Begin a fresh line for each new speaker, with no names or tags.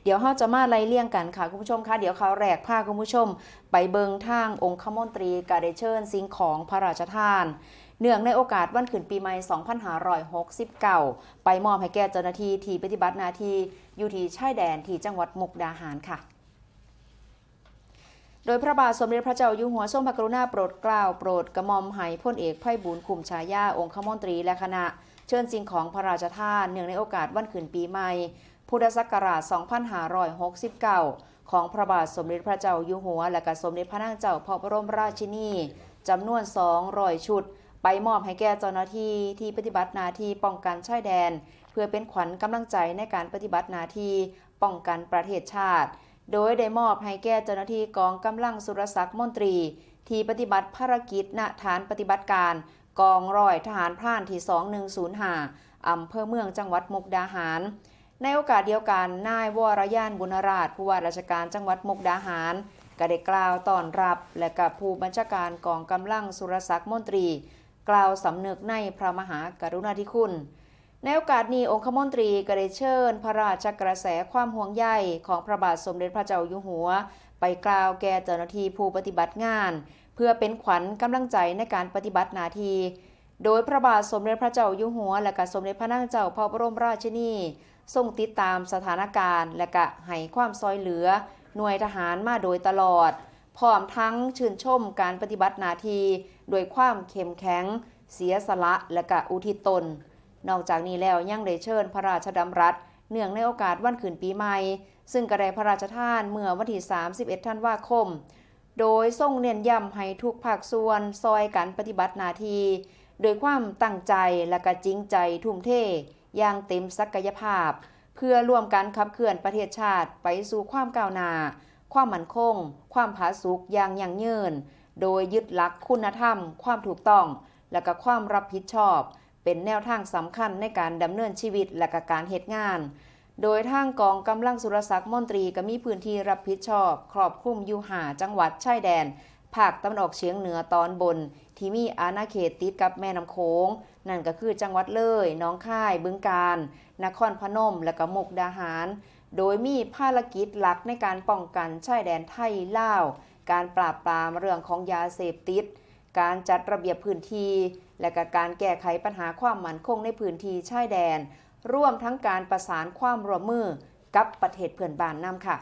เดี๋ยวเราจะมาไล่เลี่ยงกันค่ะคุณผู้ชมคะเดี๋ยวเขาแรกพาคุณผู้ชมไปเบิงทางองคมนตรีกาได้เชิญสิ่งของพระราชทานเนื่องในโอกาสวันขึ้นปีใหม่ 2569 ไปมอบให้แก่เจ้าหน้าที่ที่ปฏิบัติหน้าที่อยู่ที่ชายแดนที่จังหวัดมุกดาหารค่ะโดยพระบาทสมเด็จพระเจ้าอยู่หัวทรงพระกรุณาโปรดเกล้าโปรดกระหม่อมให้พลเอกไพบูลย์ คุ้มฉายาองคมนตรีและคณะเชิญสิ่งของพระราชทานเนื่องในโอกาสวันขึ้นปีใหม่พุทธศักราช 2569 ของพระบาทสมเด็จพระเจ้าอยู่หัวและก็สมเด็จพระนางเจ้าพระบรมราชินีจำนวน 200 ชุดไปมอบให้แก่เจ้าหน้าที่ที่ปฏิบัติหน้าที่ป้องกันชายแดนเพื่อเป็นขวัญกำลังใจในการปฏิบัติหน้าที่ป้องกันประเทศชาติโดยได้มอบให้แก่เจ้าหน้าที่กองกำลังสุรศักดิ์มนตรีที่ปฏิบัติภารกิจณฐานปฏิบัติการกองร้อยทหารพรานที่ 2105 อำเภอเมืองจังหวัดมุกดาหารในโอกาสเดียวกันนายวรย่านบุญราชผู้ว่าราชการจังหวัดมุกดาหารก็ได้กล่าวต้อนรับและกับผู้บัญชาการกองกำลังสุรศักดิ์มนตรีกล่าวสำนึกในพระมหากรุณาธิคุณในโอกาสนี้องคมนตรีก็ได้เชิญพระราชกระแสความห่วงใยของพระบาทสมเด็จพระเจ้าอยู่หัวไปกล่าวแก่เจ้าหน้าที่ผู้ปฏิบัติงานเพื่อเป็นขวัญกำลังใจในการปฏิบัติหน้าที่โดยพระบาทสมเด็จพระเจ้าอยู่หัวและก็สมเด็จพระนางเจ้าพระบรมราชินีทรงติดตามสถานการณ์และก็ให้ความซอยเหลือหน่วยทหารมาโดยตลอดพร้อมทั้งชื่นชมการปฏิบัติหน้าที่โดยความเข้มแข็งเสียสละและก็อุทิศตนนอกจากนี้แล้วยังได้เชิญพระราชดำรัสเนื่องในโอกาสวันขึ้นปีใหม่ซึ่งก็ได้พระราชทานเมื่อวันที่ 31 ธันวาคมโดยทรงเน้นย้ำให้ทุกภาคส่วนซอยกันปฏิบัติหน้าที่โดยความตั้งใจและก็จริงใจทุ่มเทอย่างเต็มศักยภาพเพื่อร่วมกันขับเคลื่อนประเทศชาติไปสู่ความก้าวหน้าความมั่นคงความผาสุกอย่างยั่งยืนโดยยึดหลักคุณธรรมความถูกต้องและก็ความรับผิดชอบเป็นแนวทางสำคัญในการดำเนินชีวิตและการเฮ็ดงานโดยทางกองกำลังสุรศักดิ์มนตรีก็มีพื้นที่รับผิดชอบครอบคลุมอยู่5จังหวัดชายแดนภาคตะวันออกเฉียงเหนือตอนบนที่มีอาณาเขตติดกับแม่น้ำโขงนั่นก็คือจังหวัดเลยหนองคายบึงกาฬนครพนมและก็มุกดาหารโดยมีภารกิจหลักในการป้องกันชายแดนไทยลาวการปราบปรามเรื่องของยาเสพติดการจัดระเบียบพื้นที่และก็การแก้ไขปัญหาความมั่นคงในพื้นที่ชายแดนร่วมทั้งการประสานความร่วมมือกับประเทศเพื่อนบ้านนำค่ะ